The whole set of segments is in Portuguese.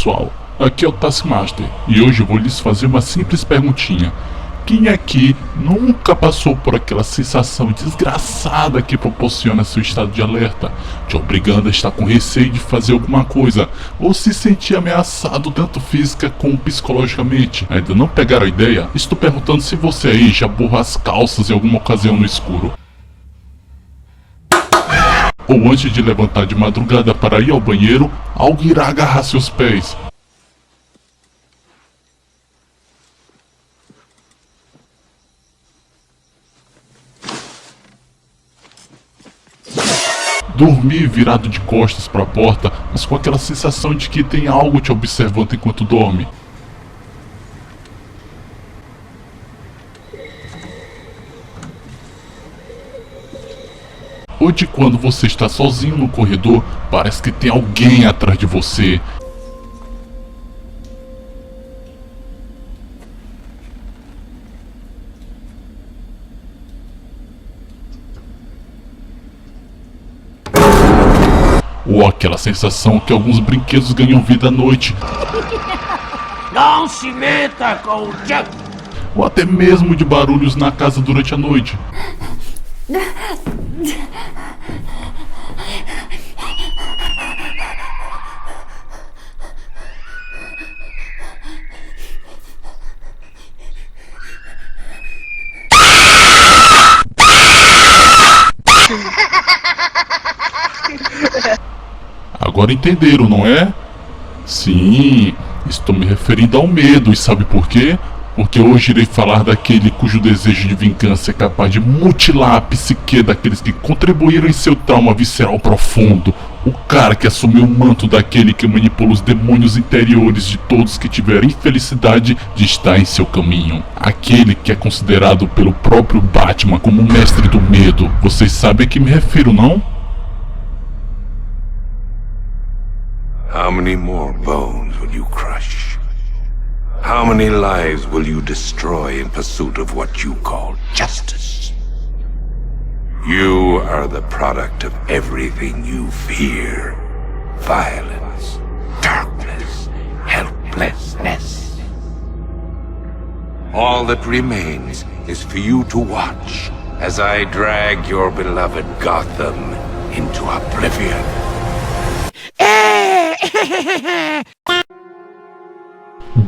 pessoal, aqui é o Taskmaster e hoje eu vou lhes fazer uma simples perguntinha. Quem aqui nunca passou por aquela sensação desgraçada que proporciona seu estado de alerta, te obrigando a estar com receio de fazer alguma coisa, ou se sentir ameaçado tanto física como psicologicamente? Ainda não pegaram a ideia? Estou perguntando se você aí já borrou as calças em alguma ocasião no escuro. Ou antes de levantar de madrugada para ir ao banheiro, algo irá agarrar seus pés. Dormir virado de costas para a porta, mas com aquela sensação de que tem algo te observando enquanto dorme. Ou de quando você está sozinho no corredor, parece que tem alguém atrás de você. Ou aquela sensação que alguns brinquedos ganham vida à noite. Não se meta com o Chuck! Ou até mesmo de barulhos na casa durante a noite. Agora entenderam, não é? Sim, estou me referindo ao medo, e sabe por quê? Porque hoje irei falar daquele cujo desejo de vingança é capaz de mutilar a psique daqueles que contribuíram em seu trauma visceral profundo. O cara que assumiu o manto daquele que manipula os demônios interiores de todos que tiveram infelicidade de estar em seu caminho. Aquele que é considerado pelo próprio Batman como o mestre do medo. Vocês sabem a que me refiro, não? How many more bones will you crush? How many lives will you destroy in pursuit of what you call justice? You are the product of everything you fear. Violence, darkness, helplessness. All that remains is for you to watch as I drag your beloved Gotham into oblivion.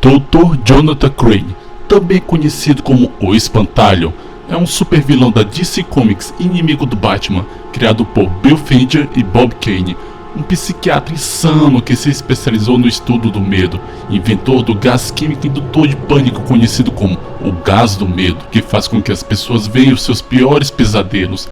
Dr. Jonathan Crane, também conhecido como o Espantalho, é um super vilão da DC Comics e inimigo do Batman, criado por Bill Finger e Bob Kane, um psiquiatra insano que se especializou no estudo do medo, inventor do gás químico indutor de pânico conhecido como o gás do medo, que faz com que as pessoas vejam os seus piores pesadelos.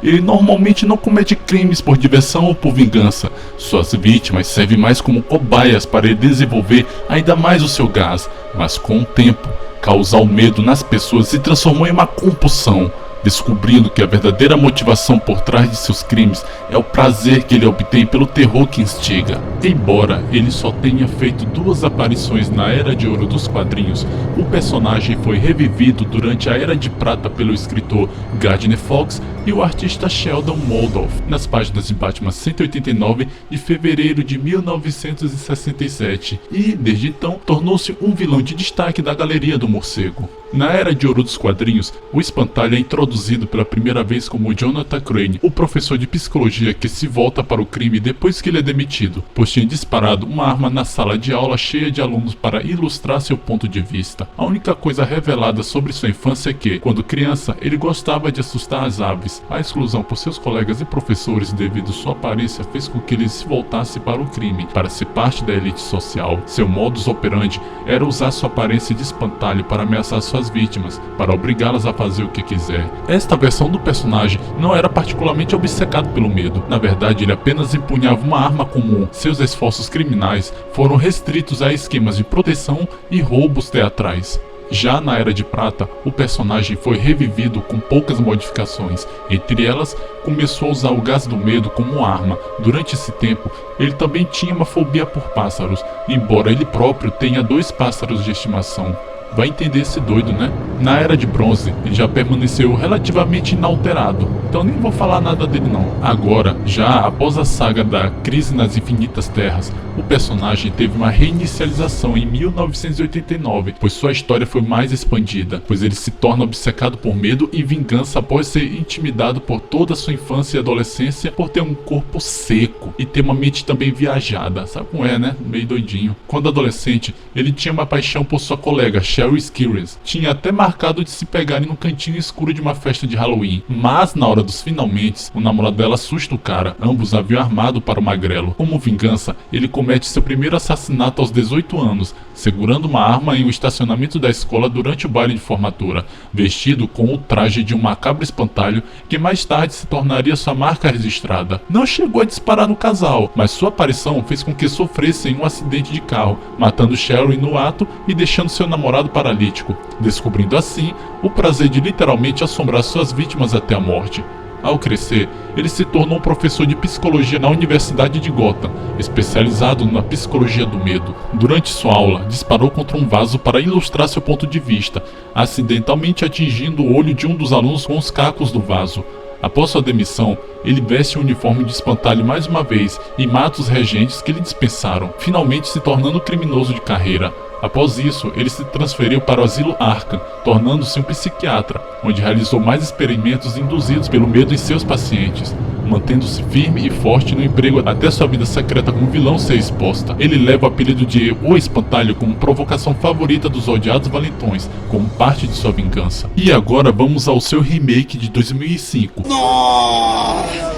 Ele normalmente não comete crimes por diversão ou por vingança. Suas vítimas servem mais como cobaias para ele desenvolver ainda mais o seu gás, mas com o tempo, causar o medo nas pessoas se transformou em uma compulsão, descobrindo que a verdadeira motivação por trás de seus crimes é o prazer que ele obtém pelo terror que instiga. Embora ele só tenha feito 2 aparições na Era de Ouro dos quadrinhos, o personagem foi revivido durante a Era de Prata pelo escritor Gardner Fox e o artista Sheldon Moldoff nas páginas de Batman 189 de fevereiro de 1967 e, desde então, tornou-se um vilão de destaque da Galeria do Morcego. Na Era de Ouro dos quadrinhos, o Espantalho é introduzido pela primeira vez como Jonathan Crane, o professor de psicologia que se volta para o crime depois que ele é demitido, pois tinha disparado uma arma na sala de aula cheia de alunos para ilustrar seu ponto de vista. A única coisa revelada sobre sua infância é que, quando criança, ele gostava de assustar as aves. A exclusão por seus colegas e professores devido à sua aparência fez com que ele se voltasse para o crime, para ser parte da elite social. Seu modus operandi era usar sua aparência de espantalho para ameaçar suas vítimas, para obrigá-las a fazer o que quiser. Esta versão do personagem não era particularmente obcecado pelo medo. Na verdade, ele apenas empunhava uma arma comum. Seus esforços criminais foram restritos a esquemas de proteção e roubos teatrais. Já na Era de Prata, o personagem foi revivido com poucas modificações. Entre elas, começou a usar o gás do medo como arma. Durante esse tempo, ele também tinha uma fobia por pássaros, embora ele próprio tenha 2 pássaros de estimação. Vai entender esse doido, né? Na Era de Bronze, ele já permaneceu relativamente inalterado, então nem vou falar nada dele não. Agora, já após a saga da Crise nas Infinitas Terras, o personagem teve uma reinicialização em 1989, pois sua história foi mais expandida, pois ele se torna obcecado por medo e vingança após ser intimidado por toda a sua infância e adolescência por ter um corpo seco e ter uma mente também viajada, sabe como é, né? Meio doidinho. Quando adolescente, ele tinha uma paixão por sua colega Cheryl Skirres, tinha até marcado de se pegarem no cantinho escuro de uma festa de Halloween, mas na hora dos finalmente, o namorado dela assusta o cara, ambos haviam armado para o magrelo. Como vingança, ele comete seu primeiro assassinato aos 18 anos, segurando uma arma em um estacionamento da escola durante o baile de formatura, vestido com o traje de um macabro espantalho que mais tarde se tornaria sua marca registrada. Não chegou a disparar no casal, mas sua aparição fez com que sofressem um acidente de carro, matando Cheryl no ato e deixando seu namorado paralítico, descobrindo assim o prazer de literalmente assombrar suas vítimas até a morte. Ao crescer, ele se tornou um professor de psicologia na Universidade de Gotham, especializado na psicologia do medo. Durante sua aula, disparou contra um vaso para ilustrar seu ponto de vista, acidentalmente atingindo o olho de um dos alunos com os cacos do vaso. Após sua demissão, ele veste o uniforme de espantalho mais uma vez e mata os regentes que lhe dispensaram, finalmente se tornando criminoso de carreira. Após isso, ele se transferiu para o Asilo Arkham, tornando-se um psiquiatra, onde realizou mais experimentos induzidos pelo medo em seus pacientes, mantendo-se firme e forte no emprego até sua vida secreta como vilão ser exposta. Ele leva o apelido de O Espantalho como provocação favorita dos odiados valentões, como parte de sua vingança. E agora vamos ao seu remake de 2005. Nossa,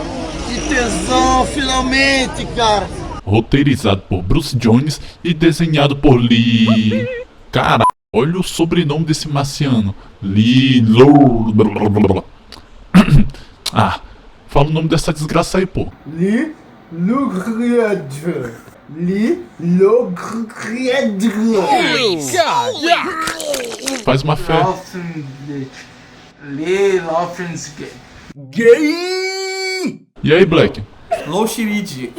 que tesão, finalmente, cara! Roteirizado por Bruce Jones e desenhado por Lee... Cara, olha o sobrenome desse marciano. Lee... Ah, fala o nome dessa desgraça aí, pô. Lee Logriadre. Lee Logriadre. Faz uma fé. Lee Lofrensgate. Gay! E aí, Black? Louxiride.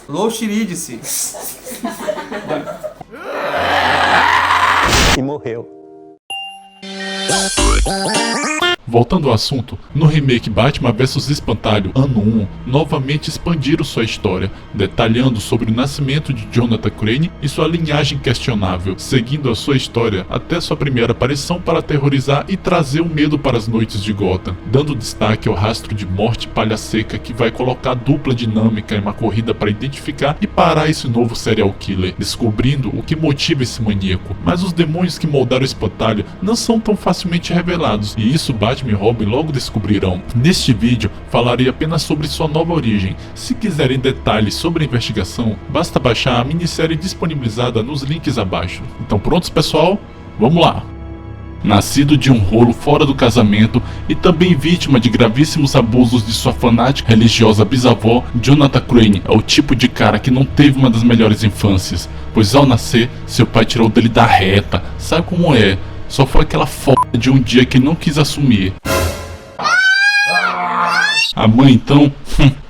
Louxiridice. E morreu. Voltando ao assunto, no remake Batman vs Espantalho, ano 1, novamente expandiram sua história, detalhando sobre o nascimento de Jonathan Crane e sua linhagem questionável, seguindo a sua história até sua primeira aparição para aterrorizar e trazer o medo para as noites de Gotham, dando destaque ao rastro de morte e palha seca que vai colocar dupla dinâmica em uma corrida para identificar e parar esse novo serial killer, descobrindo o que motiva esse maníaco. Mas os demônios que moldaram o Espantalho não são tão facilmente revelados, e isso Batman e Robin logo descobrirão. Neste vídeo, falarei apenas sobre sua nova origem. Se quiserem detalhes sobre a investigação, basta baixar a minissérie disponibilizada nos links abaixo. Então prontos, pessoal? Vamos lá! Nascido de um rolo fora do casamento e também vítima de gravíssimos abusos de sua fanática religiosa bisavó, Jonathan Crane é o tipo de cara que não teve uma das melhores infâncias, pois ao nascer, seu pai tirou dele da reta. Sabe como é? Só foi aquela foda de um dia que não quis assumir. A mãe então,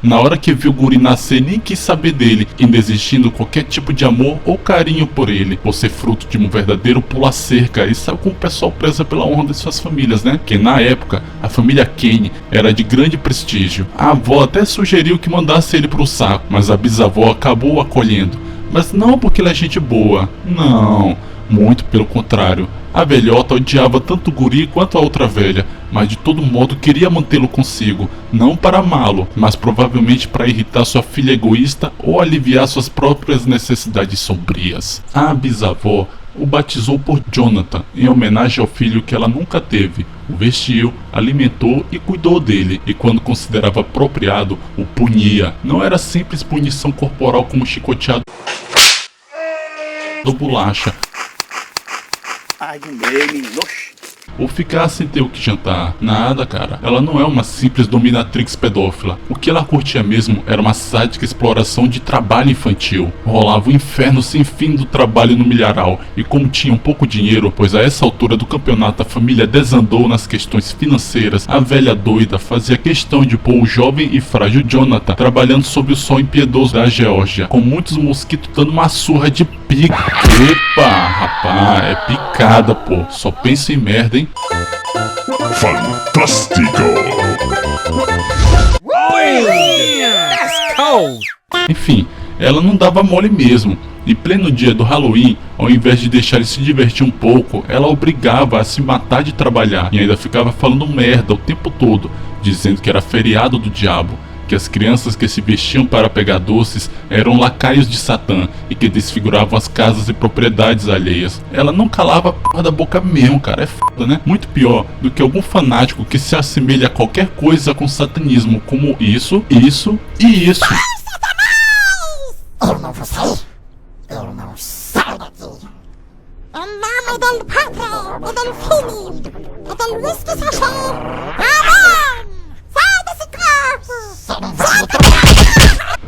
na hora que viu o guri nascer, nem quis saber dele, inexistindo qualquer tipo de amor ou carinho por ele, por ser fruto de um verdadeiro pula-cerca. E sabe como o pessoal preza pela honra de suas famílias, né? Que na época, a família Kane era de grande prestígio. A avó até sugeriu que mandasse ele pro saco, mas a bisavó acabou o acolhendo. Mas não porque ela é gente boa, não, muito pelo contrário. A velhota odiava tanto o guri quanto a outra velha, mas de todo modo queria mantê-lo consigo, não para amá-lo, mas provavelmente para irritar sua filha egoísta ou aliviar suas próprias necessidades sombrias. A bisavó o batizou por Jonathan, em homenagem ao filho que ela nunca teve. O vestiu, alimentou e cuidou dele, e quando considerava apropriado, o punia. Não era simples punição corporal como chicoteado ou bolacha, ou ficar sem ter o que jantar. Nada, cara. Ela não é uma simples dominatrix pedófila. O que ela curtia mesmo era uma sádica exploração de trabalho infantil. Rolava o inferno sem fim do trabalho no milharal, e como tinha um pouco dinheiro, pois a essa altura do campeonato a família desandou nas questões financeiras, a velha doida fazia questão de pôr o jovem e frágil Jonathan trabalhando sob o sol impiedoso da Geórgia, com muitos mosquitos dando uma surra de pica. Epa, rapaz, é picada, pô. Só pensa em merda, hein? Fantástico! Enfim, ela não dava mole mesmo. Em pleno dia do Halloween, ao invés de deixar ele se divertir um pouco, ela obrigava a se matar de trabalhar e ainda ficava falando merda o tempo todo, dizendo que era feriado do diabo, que as crianças que se vestiam para pegar doces eram lacaios de Satã e que desfiguravam as casas e propriedades alheias. Ela não calava a porra da boca mesmo, cara, é foda, né? Muito pior do que algum fanático que se assemelha a qualquer coisa com satanismo, como isso, isso e isso. Eu não vou sair. Eu não saio daqui. Em nome del Padre, e del Filho, e del Whisky Sachê. Amém! Sai desse corpo!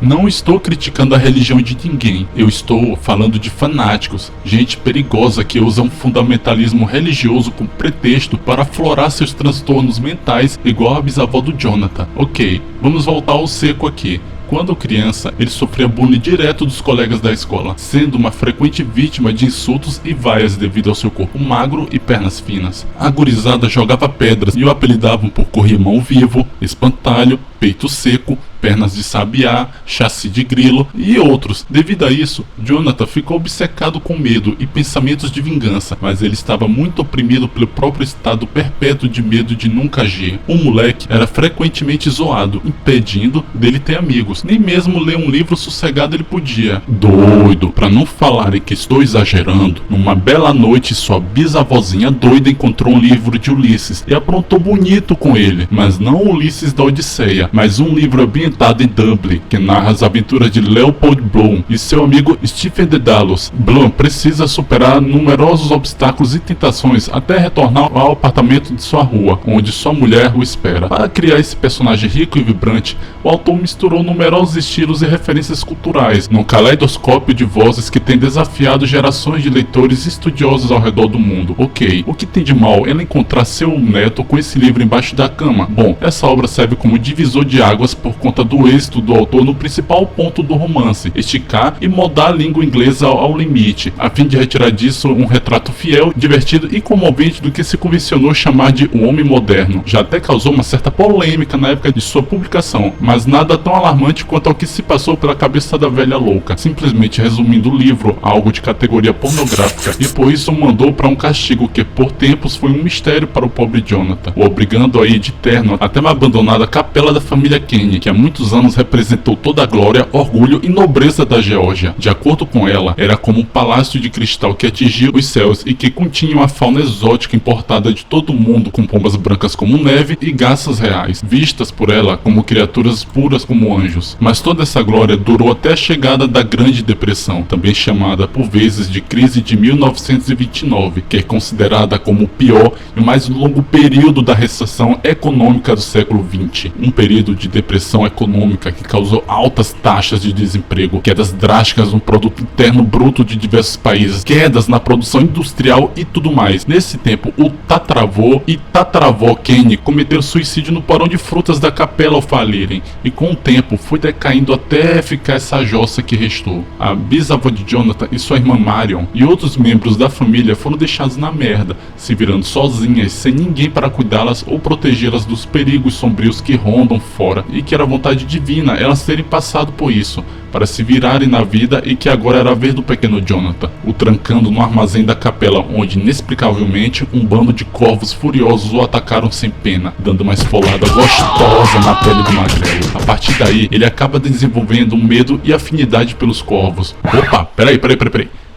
Não estou criticando a religião de ninguém, eu estou falando de fanáticos, gente perigosa que usa um fundamentalismo religioso como pretexto para aflorar seus transtornos mentais, igual a bisavó do Jonathan. Ok, vamos voltar ao seco aqui. Quando criança, ele sofria bullying direto dos colegas da escola, sendo uma frequente vítima de insultos e vaias devido ao seu corpo magro e pernas finas. A gurizada jogava pedras e o apelidavam por corrimão vivo, espantalho, peito seco, pernas de sabiá, chassi de grilo e outros. Devido a isso, Jonathan ficou obcecado com medo e pensamentos de vingança, mas ele estava muito oprimido pelo próprio estado perpétuo de medo de nunca agir. O moleque era frequentemente zoado, impedindo dele ter amigos. Nem mesmo ler um livro sossegado ele podia. Doido, pra não falarem que estou exagerando, numa bela noite sua bisavózinha doida encontrou um livro de Ulisses e aprontou bonito com ele, mas não Ulisses da Odisseia, mas um livro ambientado em Dublin, que narra as aventuras de Leopold Bloom e seu amigo Stephen Dedalus. Bloom precisa superar numerosos obstáculos e tentações até retornar ao apartamento de sua rua, onde sua mulher o espera. Para criar esse personagem rico e vibrante, o autor misturou numerosos estilos e referências culturais, num caleidoscópio de vozes que tem desafiado gerações de leitores estudiosos ao redor do mundo. Ok, o que tem de mal ela encontrar seu neto com esse livro embaixo da cama? Bom, essa obra serve como divisor de águas por conta do êxito do autor no principal ponto do romance, esticar e moldar a língua inglesa ao limite, a fim de retirar disso um retrato fiel, divertido e comovente do que se convencionou chamar de o homem moderno. Já até causou uma certa polêmica na época de sua publicação, mas nada tão alarmante quanto ao que se passou pela cabeça da velha louca, simplesmente resumindo o livro a algo de categoria pornográfica, e por isso mandou para um castigo que por tempos foi um mistério para o pobre Jonathan, o obrigando a ir de terno até uma abandonada capela da família Kenny, que há muitos anos representou toda a glória, orgulho e nobreza da Geórgia. De acordo com ela, era como um palácio de cristal que atingia os céus e que continha uma fauna exótica importada de todo o mundo, com pombas brancas como neve e garças reais, vistas por ela como criaturas puras como anjos. Mas toda essa glória durou até a chegada da Grande Depressão, também chamada por vezes de crise de 1929, que é considerada como o pior e mais longo período da recessão econômica do século XX. Um período de depressão econômica que causou altas taxas de desemprego, quedas drásticas no produto interno bruto de diversos países, quedas na produção industrial e tudo mais. Nesse tempo, o tataravô e tataravó Kenny cometeram suicídio no porão de frutas da capela ao falirem, e com o tempo foi decaindo até ficar essa jossa que restou. A bisavó de Jonathan e sua irmã Marion e outros membros da família foram deixados na merda, se virando sozinhas, sem ninguém para cuidá-las ou protegê-las dos perigos sombrios que rondam fora, e que era vontade divina elas terem passado por isso, para se virarem na vida, e que agora era a vez do pequeno Jonathan, o trancando no armazém da capela, onde inexplicavelmente um bando de corvos furiosos o atacaram sem pena, dando uma esfolada gostosa na pele do magrelo. A partir daí, ele acaba desenvolvendo um medo e afinidade pelos corvos. Opa, peraí.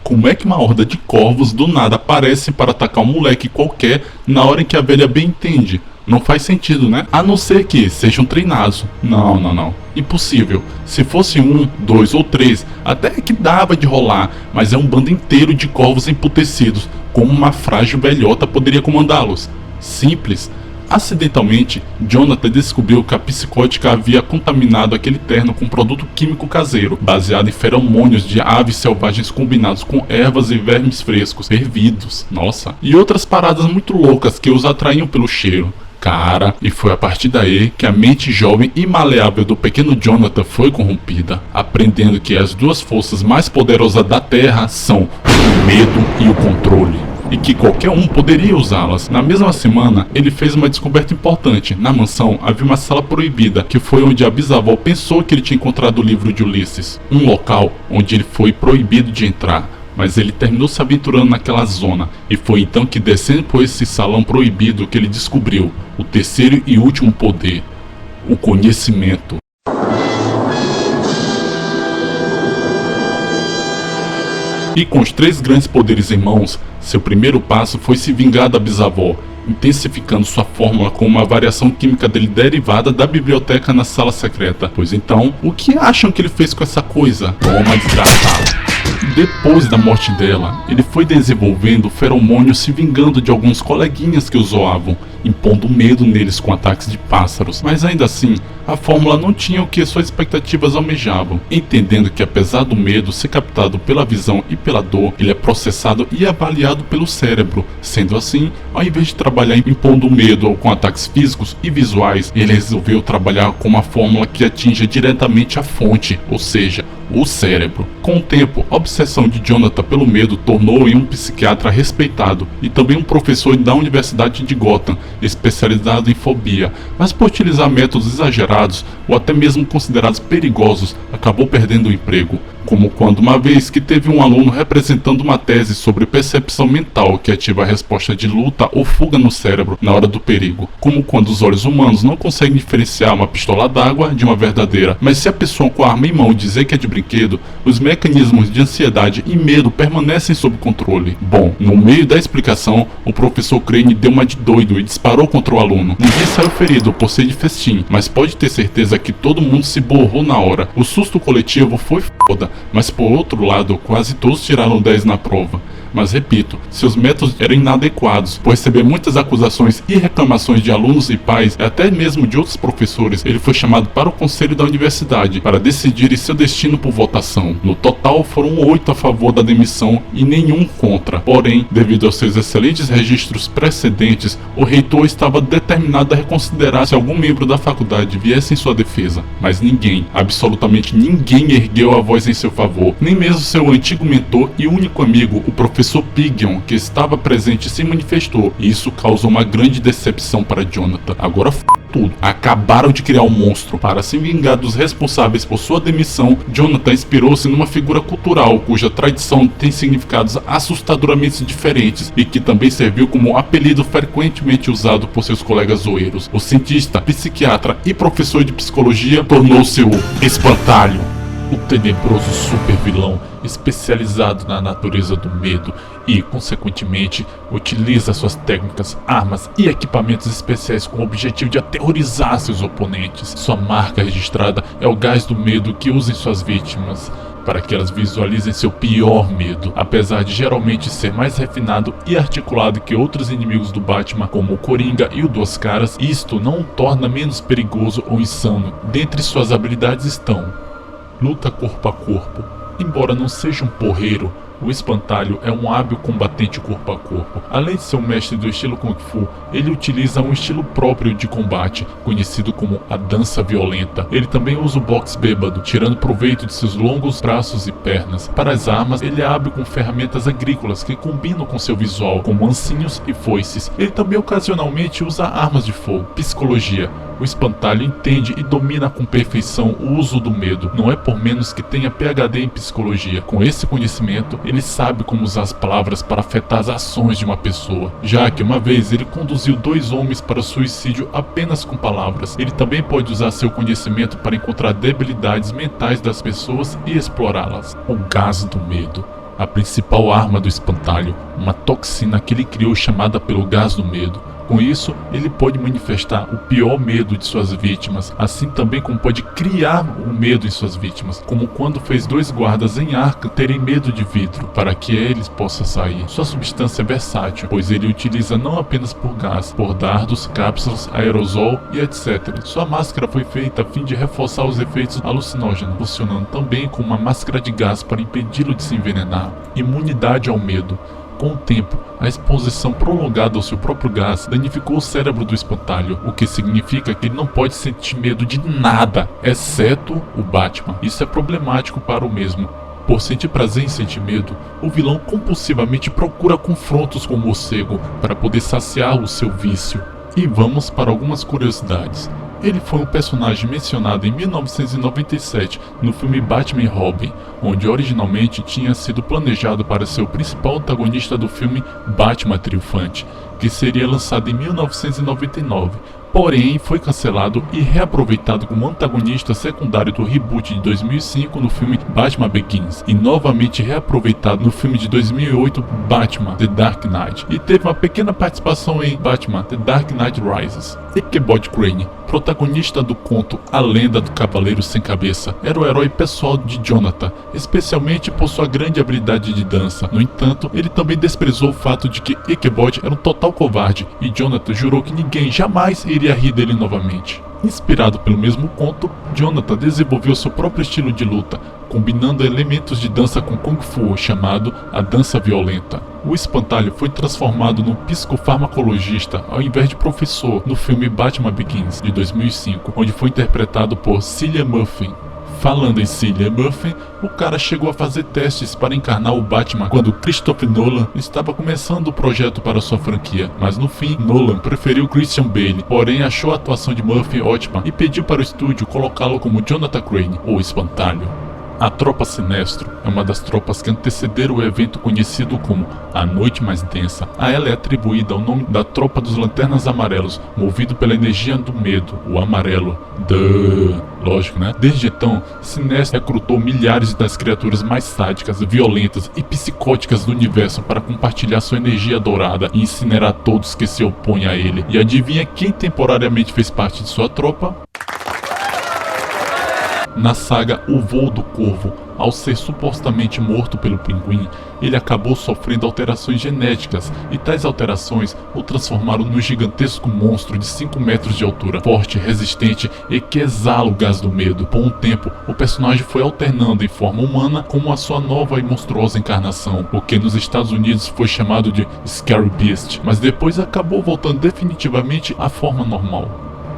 Como é que uma horda de corvos do nada aparece para atacar um moleque qualquer na hora em que a velha bem entende? Não faz sentido, né? A não ser que sejam treinados. Não. Impossível. Se fosse 1, 2 ou 3, até que dava de rolar, mas é um bando inteiro de corvos emputecidos. Como uma frágil velhota poderia comandá-los? Simples. Acidentalmente, Jonathan descobriu que a psicótica havia contaminado aquele terno com um produto químico caseiro, baseado em feromônios de aves selvagens combinados com ervas e vermes frescos, fervidos, nossa, e outras paradas muito loucas que os atraíam pelo cheiro. Cara, e foi a partir daí que a mente jovem e maleável do pequeno Jonathan foi corrompida, aprendendo que as duas forças mais poderosas da Terra são o medo e o controle, e que qualquer um poderia usá-las. Na mesma semana, ele fez uma descoberta importante. Na mansão havia uma sala proibida, que foi onde a bisavó pensou que ele tinha encontrado o livro de Ulisses, um local onde ele foi proibido de entrar. Mas ele terminou se aventurando naquela zona, e foi então que, descendo por esse salão proibido, que ele descobriu o terceiro e último poder, o conhecimento. E com os 3 grandes poderes em mãos, seu primeiro passo foi se vingar da bisavó, intensificando sua fórmula com uma variação química dele derivada da biblioteca na sala secreta. Pois então, o que acham que ele fez com essa coisa? Toma, desgraçado! Depois da morte dela, ele foi desenvolvendo feromônios, se vingando de alguns coleguinhas que o zoavam, impondo medo neles com ataques de pássaros. Mas ainda assim, a fórmula não tinha o que suas expectativas almejavam, entendendo que apesar do medo ser captado pela visão e pela dor, ele é processado e avaliado pelo cérebro. Sendo assim, ao invés de trabalhar impondo medo ou com ataques físicos e visuais, ele resolveu trabalhar com uma fórmula que atinja diretamente a fonte, ou seja, o cérebro. Com o tempo, a obsessão de Jonathan pelo medo tornou-o em um psiquiatra respeitado e também um professor da Universidade de Gotham, especializado em fobia, mas por utilizar métodos exagerados ou até mesmo considerados perigosos, acabou perdendo o emprego. Como quando uma vez que teve um aluno representando uma tese sobre percepção mental que ativa a resposta de luta ou fuga no cérebro na hora do perigo. Como quando os olhos humanos não conseguem diferenciar uma pistola d'água de uma verdadeira, mas se a pessoa com a arma em mão dizer que é de brinquedo, os mecanismos de ansiedade e medo permanecem sob controle. Bom, no meio da explicação, o professor Crane deu uma de doido e disparou contra o aluno. Ninguém saiu ferido por ser de festim, mas pode ter certeza que todo mundo se borrou na hora. O susto coletivo foi foda, mas por outro lado, quase todos tiraram 10 na prova. Mas repito, seus métodos eram inadequados. Por receber muitas acusações e reclamações de alunos e pais, e até mesmo de outros professores, ele foi chamado para o conselho da universidade para decidir seu destino por votação. No total, foram 8 a favor da demissão e nenhum contra. Porém, devido aos seus excelentes registros precedentes, o reitor estava determinado a reconsiderar se algum membro da faculdade viesse em sua defesa. Mas ninguém, absolutamente ninguém, ergueu a voz em seu favor. Nem mesmo seu antigo mentor e único amigo, o professor Pigeon, que estava presente, se manifestou, e isso causou uma grande decepção para Jonathan. Agora tudo. Acabaram de criar um monstro. Para se vingar dos responsáveis por sua demissão, Jonathan inspirou-se numa figura cultural cuja tradição tem significados assustadoramente diferentes e que também serviu como apelido frequentemente usado por seus colegas zoeiros. O cientista, psiquiatra e professor de psicologia tornou-se o Espantalho, o tenebroso supervilão especializado na natureza do medo e, consequentemente, utiliza suas técnicas, armas e equipamentos especiais com o objetivo de aterrorizar seus oponentes. Sua marca registrada é o gás do medo que usa em suas vítimas, para que elas visualizem seu pior medo. Apesar de geralmente ser mais refinado e articulado que outros inimigos do Batman, como o Coringa e o Duas Caras, isto não o torna menos perigoso ou insano. Dentre suas habilidades estão: luta corpo a corpo. Embora não seja um porreiro, o Espantalho é um hábil combatente corpo a corpo. Além de ser um mestre do estilo Kung Fu, ele utiliza um estilo próprio de combate, conhecido como a dança violenta. Ele também usa o boxe bêbado, tirando proveito de seus longos braços e pernas. Para as armas, ele é hábil com ferramentas agrícolas que combinam com seu visual, como ancinhos e foices. Ele também ocasionalmente usa armas de fogo. Psicologia. O Espantalho entende e domina com perfeição o uso do medo. Não é por menos que tenha PhD em psicologia. Com esse conhecimento, ele sabe como usar as palavras para afetar as ações de uma pessoa. Já que uma vez ele conduziu 2 homens para suicídio apenas com palavras. Ele também pode usar seu conhecimento para encontrar debilidades mentais das pessoas e explorá-las. O gás do medo. A principal arma do Espantalho, uma toxina que ele criou chamada pelo gás do medo. Com isso, ele pode manifestar o pior medo de suas vítimas, assim também como pode criar o medo em suas vítimas, como quando fez 2 guardas em Arkham terem medo de vidro, para que eles possam sair. Sua substância é versátil, pois ele utiliza não apenas por gás, por dardos, cápsulas, aerosol e etc. Sua máscara foi feita a fim de reforçar os efeitos alucinógenos, funcionando também como uma máscara de gás para impedi-lo de se envenenar. Imunidade ao medo. Com o tempo, a exposição prolongada ao seu próprio gás danificou o cérebro do espantalho, o que significa que ele não pode sentir medo de nada, exceto o Batman. Isso é problemático para o mesmo. Por sentir prazer em sentir medo, o vilão compulsivamente procura confrontos com o morcego para poder saciar o seu vício. E vamos para algumas curiosidades. Ele foi um personagem mencionado em 1997 no filme Batman e Robin, onde originalmente tinha sido planejado para ser o principal antagonista do filme Batman Triunfante, que seria lançado em 1999. Porém, foi cancelado e reaproveitado como antagonista secundário do reboot de 2005 no filme Batman Begins, e novamente reaproveitado no filme de 2008 Batman The Dark Knight, e teve uma pequena participação em Batman The Dark Knight Rises. Ichabod Crane, protagonista do conto A Lenda do Cavaleiro Sem Cabeça, era o herói pessoal de Jonathan, especialmente por sua grande habilidade de dança. No entanto, ele também desprezou o fato de que Ichabod era um total covarde, e Jonathan jurou que ninguém jamais iria rir dele novamente. Inspirado pelo mesmo conto, Jonathan desenvolveu seu próprio estilo de luta, combinando elementos de dança com Kung Fu, chamado a dança violenta. O espantalho foi transformado num psicofarmacologista ao invés de professor no filme Batman Begins, de 2005, onde foi interpretado por Cillian Murphy. Falando em Cillian Murphy, o cara chegou a fazer testes para encarnar o Batman quando Christopher Nolan estava começando o projeto para sua franquia, mas no fim, Nolan preferiu Christian Bale, porém achou a atuação de Murphy ótima e pediu para o estúdio colocá-lo como Jonathan Crane, ou Espantalho. A Tropa Sinestro é uma das tropas que antecederam o evento conhecido como A Noite Mais Densa. A ela é atribuída ao nome da Tropa dos Lanternas Amarelos, movido pela energia do medo, o amarelo. Lógico, né? Desde então, Sinestro recrutou milhares das criaturas mais sádicas, violentas e psicóticas do universo para compartilhar sua energia dourada e incinerar todos que se opõem a ele. E adivinha quem temporariamente fez parte de sua tropa? Na saga O Voo do Corvo, ao ser supostamente morto pelo Pinguim, ele acabou sofrendo alterações genéticas, e tais alterações o transformaram num gigantesco monstro de 5 metros de altura, forte, resistente e que exala o gás do medo. Com o tempo, o personagem foi alternando em forma humana como a sua nova e monstruosa encarnação, o que nos Estados Unidos foi chamado de Scary Beast, mas depois acabou voltando definitivamente à forma normal.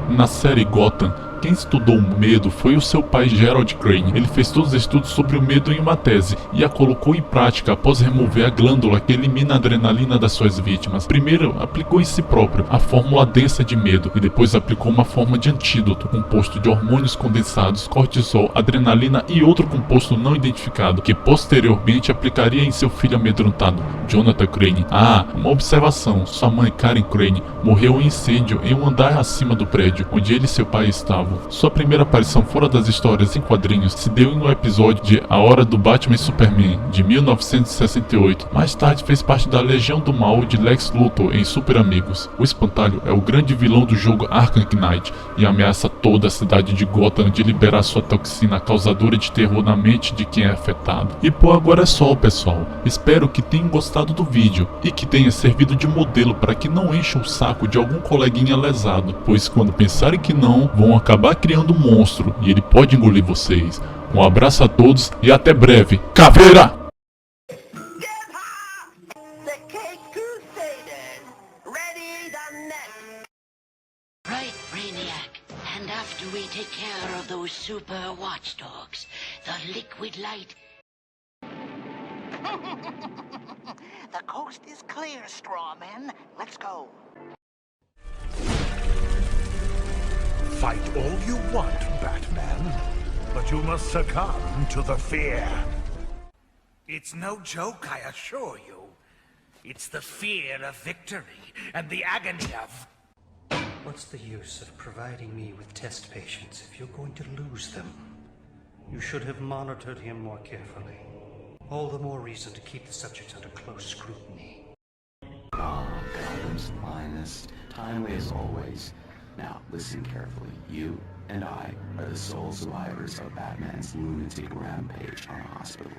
Na série Gotham, quem estudou o medo foi o seu pai Gerald Crane. Ele fez todos os estudos sobre o medo em uma tese e a colocou em prática após remover a glândula que elimina a adrenalina das suas vítimas. Primeiro aplicou em si próprio a fórmula densa de medo e depois aplicou uma forma de antídoto composto de hormônios condensados, cortisol, adrenalina e outro composto não identificado, que posteriormente aplicaria em seu filho amedrontado, Jonathan Crane. Uma observação: sua mãe Karen Crane morreu em incêndio em um andar acima do prédio onde ele e seu pai estavam. Sua primeira aparição fora das histórias em quadrinhos se deu em um episódio de A Hora do Batman e Superman, de 1968. Mais tarde fez parte da Legião do Mal de Lex Luthor em Super Amigos. O Espantalho é o grande vilão do jogo Arkham Knight e ameaça toda a cidade de Gotham de liberar sua toxina causadora de terror na mente de quem é afetado. E por agora é só, pessoal. Espero que tenham gostado do vídeo e que tenha servido de modelo para que não encham o saco de algum coleguinha lesado, pois quando pensarem que não, vão acabar criando um monstro e ele pode engolir vocês. Um abraço a todos e até breve. Caveira! Right, Brainiac. And after we take care of those super watchdogs, the liquid light... The coast is clear, Strawman. Let's go. Fight all you want, Batman, but you must succumb to the fear. It's no joke, I assure you. It's the fear of victory and the agony of... What's the use of providing me with test patients if you're going to lose them? You should have monitored him more carefully. All the more reason to keep the subject under close scrutiny. Oh, God. Plus, minus, timely as always. Now, listen carefully. You and I are the sole survivors of Batman's lunatic rampage on a hospital.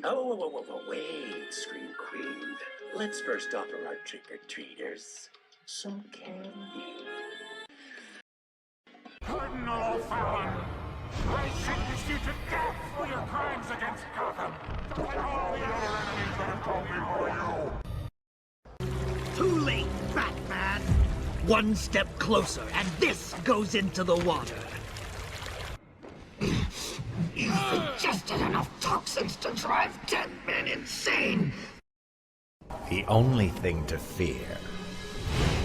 Oh, wait, Scream Queen. Let's first offer our trick-or-treaters some candy. Cardinal O'Fallon, I sentence you to death for your crimes against Gotham, just like all the other enemies that have come before you. Too late, Batman! One step closer, and this goes into the water. You've ingested enough toxins to drive 10 men insane! The only thing to fear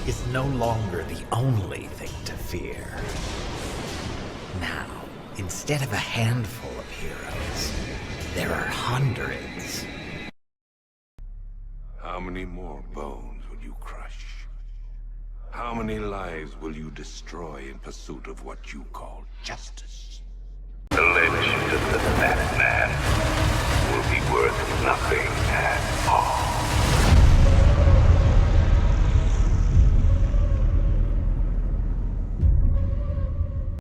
is no longer the only thing to fear. Now, instead of a handful of heroes, there are hundreds. How many more bones will you crush? How many lives will you destroy in pursuit of what you call justice? The legend of the Batman will be worth nothing at all.